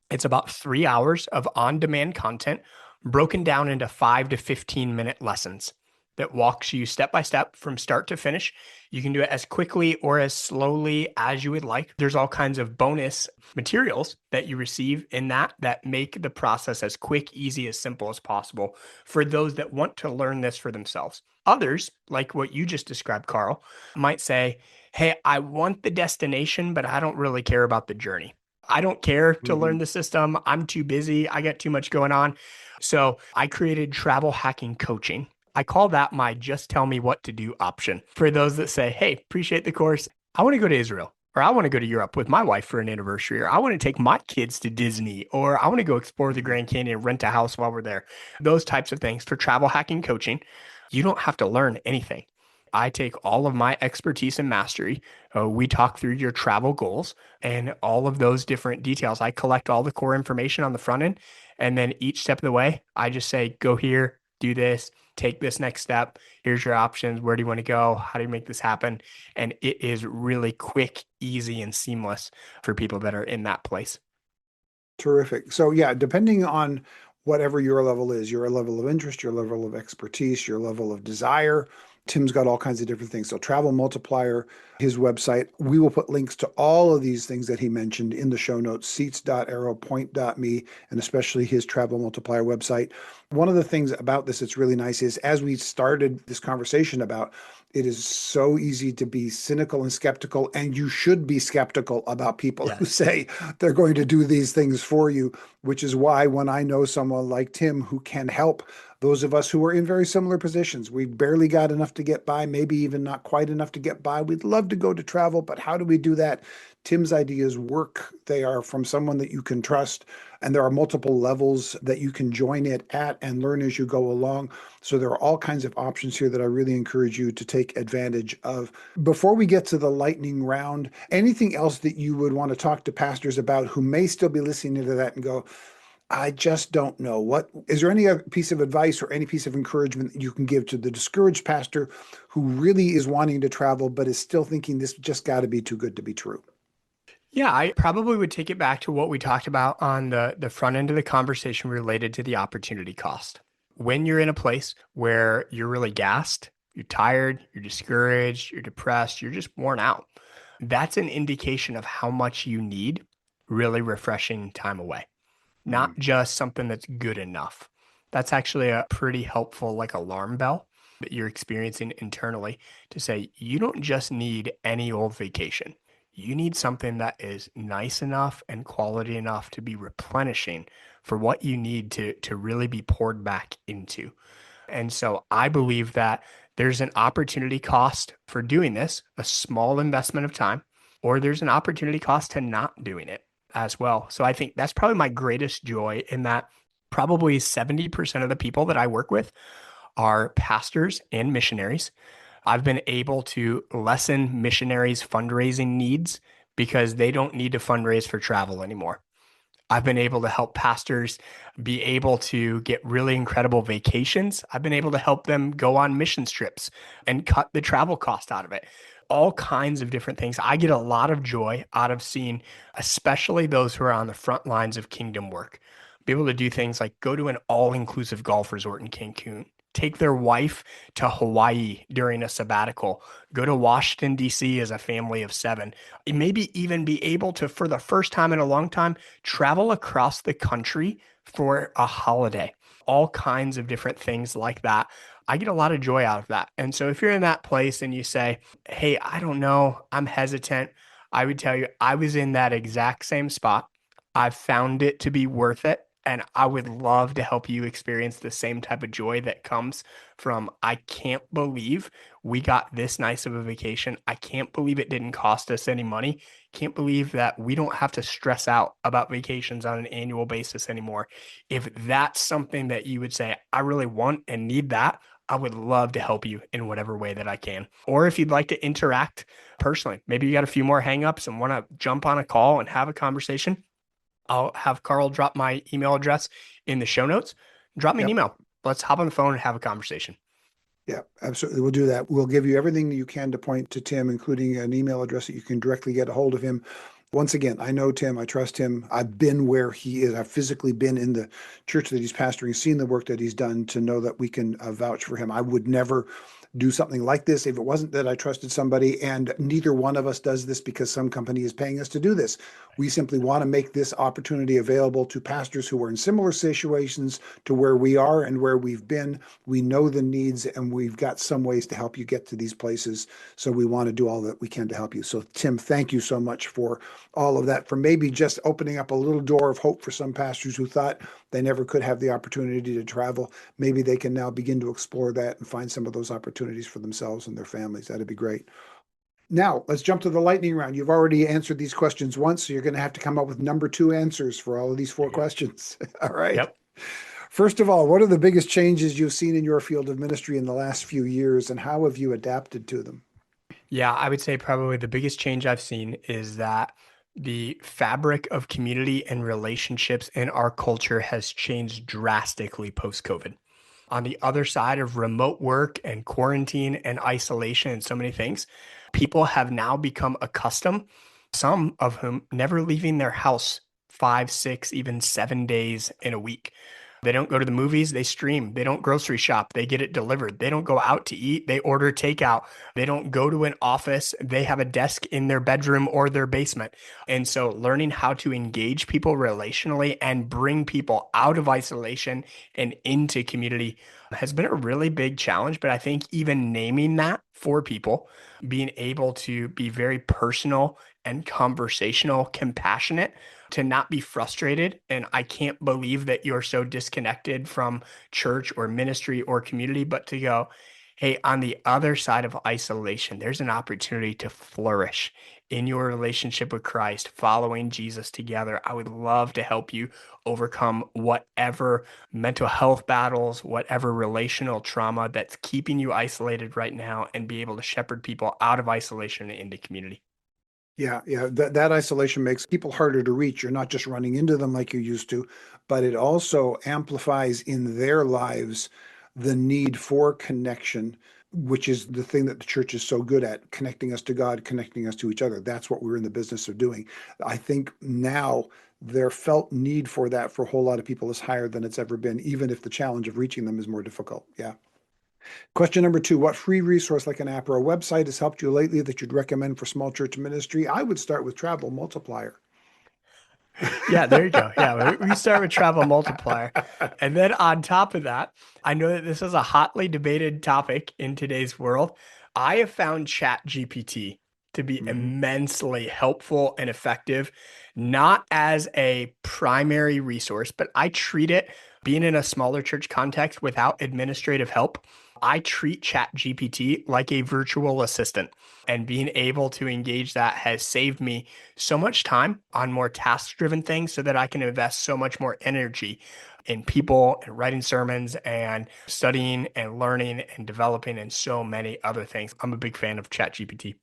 It's about 3 hours of on demand content broken down into 5 to 15 minute lessons that walks you step by step from start to finish. You can do it as quickly or as slowly as you would like. There's all kinds of bonus materials that you receive in that make the process as quick, easy, as simple as possible for those that want to learn this for themselves. Others, like what you just described, Karl, might say, hey, I want the destination, but I don't really care about the journey. I don't care to Hmm. learn the system. I'm too busy. I got too much going on. So I created travel hacking coaching. I call that my just tell me what to do option for those that say, hey, appreciate the course. I want to go to Israel, or I want to go to Europe with my wife for an anniversary, or I want to take my kids to Disney, or I want to go explore the Grand Canyon and rent a house while we're there. Those types of things for travel hacking coaching. You don't have to learn anything. I take all of my expertise and mastery. We talk through your travel goals and all of those different details. I collect all the core information on the front end. And then each step of the way, I just say, go here, do this, take this next step. Here's your options. Where do you want to go? How do you make this happen? And it is really quick, easy, and seamless for people that are in that place. Terrific. So yeah, depending on whatever your level is, your level of interest, your level of expertise, your level of desire, Tim's got all kinds of different things. So Travel Multiplier, his website. We will put links to all of these things that he mentioned in the show notes, Seats.aero, Point.me, and especially his Travel Multiplier website. One of the things about this that's really nice is as we started this conversation about, it is so easy to be cynical and skeptical, and you should be skeptical about people who Yes. say they're going to do these things for you, which is why when I know someone like Tim who can help those of us who are in very similar positions, we barely got enough to get by, maybe even not quite enough to get by. We'd love to go to travel, but how do we do that? Tim's ideas work. They are from someone that you can trust, and there are multiple levels that you can join it at and learn as you go along. So there are all kinds of options here that I really encourage you to take advantage of. Before we get to the lightning round, anything else that you would want to talk to pastors about who may still be listening to that and go, I just don't know. What is there any other piece of advice or any piece of encouragement that you can give to the discouraged pastor who really is wanting to travel but is still thinking this just got to be too good to be true? Yeah, I probably would take it back to what we talked about on the front end of the conversation related to the opportunity cost. When you're in a place where you're really gassed, you're tired, you're discouraged, you're depressed, you're just worn out, that's an indication of how much you need really refreshing time away, Mhm. not just something that's good enough. That's actually a pretty helpful like alarm bell that you're experiencing internally to say you don't just need any old vacation. You need something that is nice enough and quality enough to be replenishing for what you need to really be poured back into. And so I believe that there's an opportunity cost for doing this, a small investment of time, or there's an opportunity cost to not doing it as well. So I think that's probably my greatest joy in that probably 70% of the people that I work with are pastors and missionaries. I've been able to lessen missionaries' fundraising needs because they don't need to fundraise for travel anymore. I've been able to help pastors be able to get really incredible vacations. I've been able to help them go on mission trips and cut the travel cost out of it. All kinds of different things. I get a lot of joy out of seeing, especially those who are on the front lines of kingdom work, be able to do things like go to an all inclusive golf resort in Cancun, take their wife to Hawaii during a sabbatical, go to Washington, D.C. as a family of 7, maybe even be able to, for the first time in a long time, travel across the country for a holiday, all kinds of different things like that. I get a lot of joy out of that. And so if you're in that place and you say, hey, I don't know, I'm hesitant, I would tell you, I was in that exact same spot. I've found it to be worth it. And I would love to help you experience the same type of joy that comes from, I can't believe we got this nice of a vacation. I can't believe it didn't cost us any money. Can't believe that we don't have to stress out about vacations on an annual basis anymore. If that's something that you would say, I really want and need that, I would love to help you in whatever way that I can. Or if you'd like to interact personally, maybe you got a few more hangups and want to jump on a call and have a conversation. I'll have Karl drop my email address in the show notes. Drop me an Yep. email. Let's hop on the phone and have a conversation. Yeah, absolutely. We'll do that. We'll give you everything you can to point to Tim, including an email address that you can directly get a hold of him. Once again, I know Tim, I trust him. I've been where he is. I've physically been in the church that he's pastoring, seen the work that he's done to know that we can vouch for him. I would never do something like this if it wasn't that I trusted somebody. And neither one of us does this because some company is paying us to do this. We simply want to make this opportunity available to pastors who are in similar situations to where we are and where we've been. We know the needs and we've got some ways to help you get to these places. So we want to do all that we can to help you. So Tim, thank you so much for all of that, for maybe just opening up a little door of hope for some pastors who thought they never could have the opportunity to travel. Maybe they can now begin to explore that and find some of those opportunities for themselves and their families. That'd be great. Now, let's jump to the lightning round. You've already answered these questions once, so you're going to have to come up with number 2 answers for all of these 4 questions. All right. Yep. First of all, what are the biggest changes you've seen in your field of ministry in the last few years, and how have you adapted to them? Yeah, I would say probably the biggest change I've seen is that the fabric of community and relationships in our culture has changed drastically post COVID. On the other side of remote work and quarantine and isolation and so many things, people have now become accustomed, some of whom never leaving their house 5, 6, even 7 days in a week. They don't go to the movies, they stream. They don't grocery shop, they get it delivered. They don't go out to eat, they order takeout. They don't go to an office, they have a desk in their bedroom or their basement. And so, learning how to engage people relationally and bring people out of isolation and into community has been a really big challenge. But I think even naming that for people, being able to be very personal and conversational, compassionate, to not be frustrated. And I can't believe that you're so disconnected from church or ministry or community, but to go, hey, on the other side of isolation, there's an opportunity to flourish in your relationship with Christ, following Jesus together. I would love to help you overcome whatever mental health battles, whatever relational trauma that's keeping you isolated right now, and be able to shepherd people out of isolation and into community. Yeah. That isolation makes people harder to reach. You're not just running into them like you used to, but it also amplifies in their lives the need for connection, which is the thing that the church is so good at, connecting us to God, connecting us to each other. That's what we're in the business of doing. I think now their felt need for that for a whole lot of people is higher than it's ever been, even if the challenge of reaching them is more difficult. Yeah. Question number 2, what free resource like an app or a website has helped you lately that you'd recommend for small church ministry? I would start with Travel Multiplier. Yeah, there you go. Yeah, we start with Travel Multiplier. And then on top of that, I know that this is a hotly debated topic in today's world. I have found Chat GPT to be Mhm. immensely helpful and effective, not as a primary resource, but I treat it, being in a smaller church context without administrative help, I treat Chat GPT like a virtual assistant. And being able to engage that has saved me so much time on more task driven things so that I can invest so much more energy in people and writing sermons and studying and learning and developing and so many other things. I'm a big fan of ChatGPT.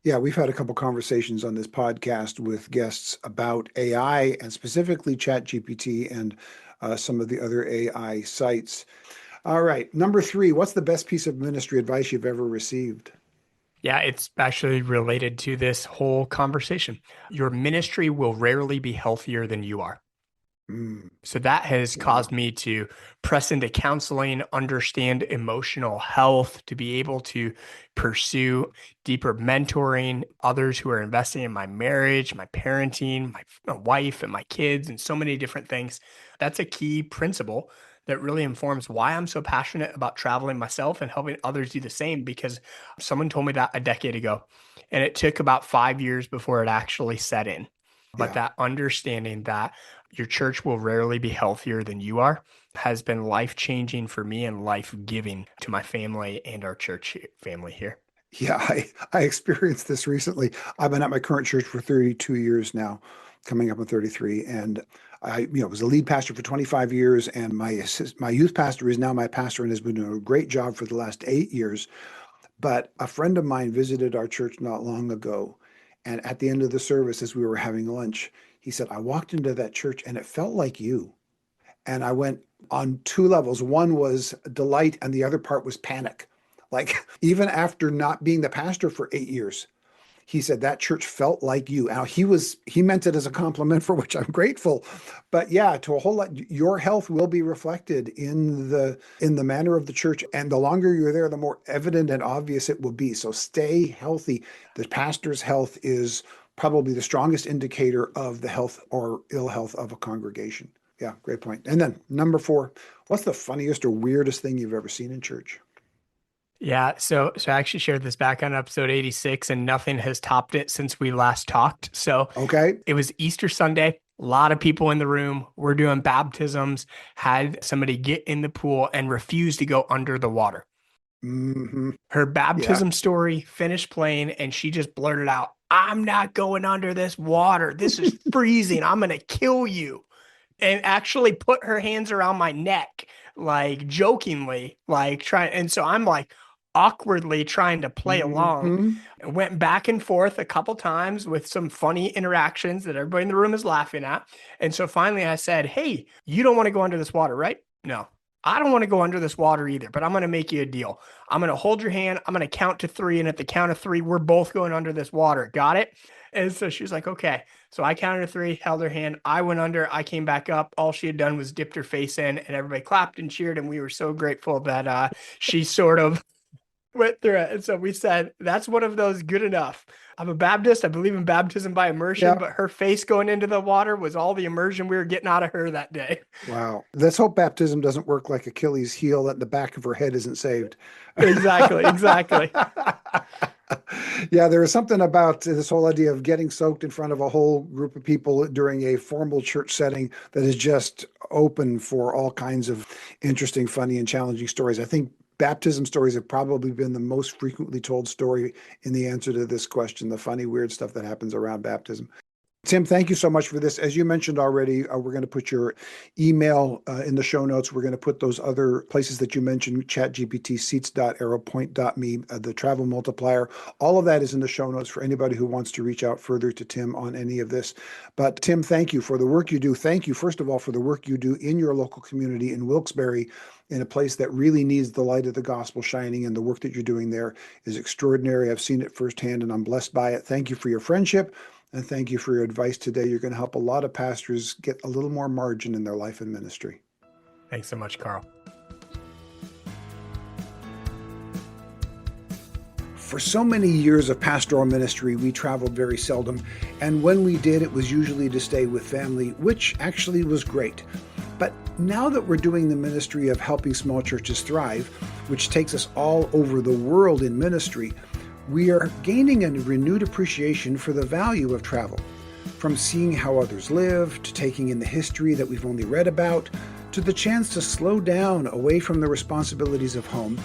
Yeah, we've had a couple conversations on this podcast with guests about AI and specifically ChatGPT and some of the other AI sites. All right, number 3, what's the best piece of ministry advice you've ever received? Yeah, it's actually related to this whole conversation. Your ministry will rarely be healthier than you are. Mm, So that has wow. caused me to press into counseling, understand emotional health, to be able to pursue deeper mentoring, others who are investing in my marriage, my parenting, my wife, and my kids, and so many different things. That's a key principle that really informs why I'm so passionate about traveling myself and helping others do the same, because someone told me that a decade ago, and it took about 5 years before it actually set in. But Yeah. that understanding that your church will rarely be healthier than you are has been life changing for me and life giving to my family and our church family here. Yeah, I experienced this recently. I've been at my current church for 32 years now. coming up on 33. And I, was a lead pastor for 25 years, and my youth pastor is now my pastor and has been doing a great job for the last 8 years. But a friend of mine visited our church not long ago, and at the end of the service, as we were having lunch, he said, "I walked into that church and it felt like you." And I went on two levels. One was delight, and the other part was panic. Like, even after not being the pastor for 8 years, he said that church felt like you. Now he meant it as a compliment, for which I'm grateful. But yeah, to a whole lot, your health will be reflected in the manner of the church. And the longer you're there, the more evident and obvious it will be. So stay healthy. The pastor's health is probably the strongest indicator of the health or ill health of a congregation. Yeah, great point. And then number 4, what's the funniest or weirdest thing you've ever seen in church? Yeah, so I actually shared this back on episode 86, and nothing has topped it since we last talked. So Okay. it was Easter Sunday. A lot of people in the room. We're doing baptisms. Had somebody get in the pool and refuse to go under the water. Mm-hmm. Her Yeah. baptism story finished playing, and she just blurted out, "I'm not going under this water. This is freezing. I'm going to kill you." And actually put her hands around my neck, like jokingly, like trying. And so I'm like awkwardly trying to play along. Mm-hmm. It went back and forth a couple times with some funny interactions that everybody in the room is laughing at. And so finally I said, "Hey, you don't want to go under this water, right?" "No, I don't want to go under this water either, but I'm going to make you a deal. I'm going to hold your hand. I'm going to count to 3. And at the count of 3, we're both going under this water. Got it?" And so she was like, "Okay." So I counted to 3, held her hand. I went under. I came back up. All she had done was dipped her face in, and everybody clapped and cheered. And we were so grateful that she sort of went through it. And so we said, that's one of those good enough. I'm a Baptist. I believe in baptism by immersion, Yep. but her face going into the water was all the immersion we were getting out of her that day. Wow. Let's hope baptism doesn't work like Achilles' heel, that the back of her head isn't saved. Exactly. Yeah, there is something about this whole idea of getting soaked in front of a whole group of people during a formal church setting that is just open for all kinds of interesting, funny, and challenging stories. I think baptism stories have probably been the most frequently told story in the answer to this question, the funny, weird stuff that happens around baptism. Tim, thank you so much for this. As you mentioned already, we're going to put your email in the show notes. We're going to put those other places that you mentioned, ChatGPT, Seats.aero, Point.me, the travel multiplier. All of that is in the show notes for anybody who wants to reach out further to Tim on any of this. But Tim, thank you for the work you do. Thank you, first of all, for the work you do in your local community in Wilkes-Barre, in a place that really needs the light of the gospel shining, and the work that you're doing there is extraordinary. I've seen it firsthand, and I'm blessed by it. Thank you for your friendship. And thank you for your advice today. You're going to help a lot of pastors get a little more margin in their life and ministry. Thanks so much, Karl. For so many years of pastoral ministry, we traveled very seldom. And when we did, it was usually to stay with family, which actually was great. But now that we're doing the ministry of helping small churches thrive, which takes us all over the world in ministry, we are gaining a renewed appreciation for the value of travel. From seeing how others live, to taking in the history that we've only read about, to the chance to slow down away from the responsibilities of home,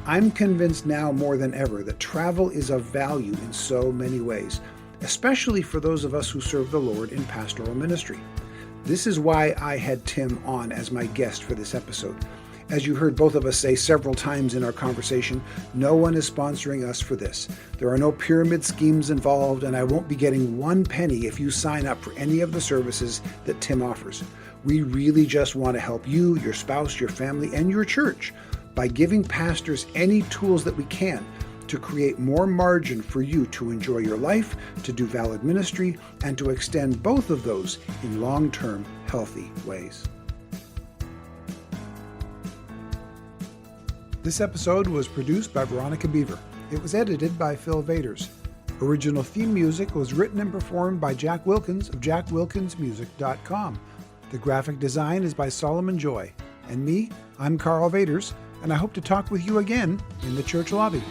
I'm convinced now more than ever that travel is of value in so many ways, especially for those of us who serve the Lord in pastoral ministry. This is why I had Tim on as my guest for this episode. As you heard both of us say several times in our conversation, no one is sponsoring us for this. There are no pyramid schemes involved, and I won't be getting one penny if you sign up for any of the services that Tim offers. We really just want to help you, your spouse, your family, and your church by giving pastors any tools that we can to create more margin for you to enjoy your life, to do valid ministry, and to extend both of those in long-term, healthy ways. This episode was produced by Veronica Beaver. It was edited by Phil Vaters. Original theme music was written and performed by Jack Wilkins of jackwilkinsmusic.com. The graphic design is by Solomon Joy. And me, I'm Karl Vaters, and I hope to talk with you again in the church lobby.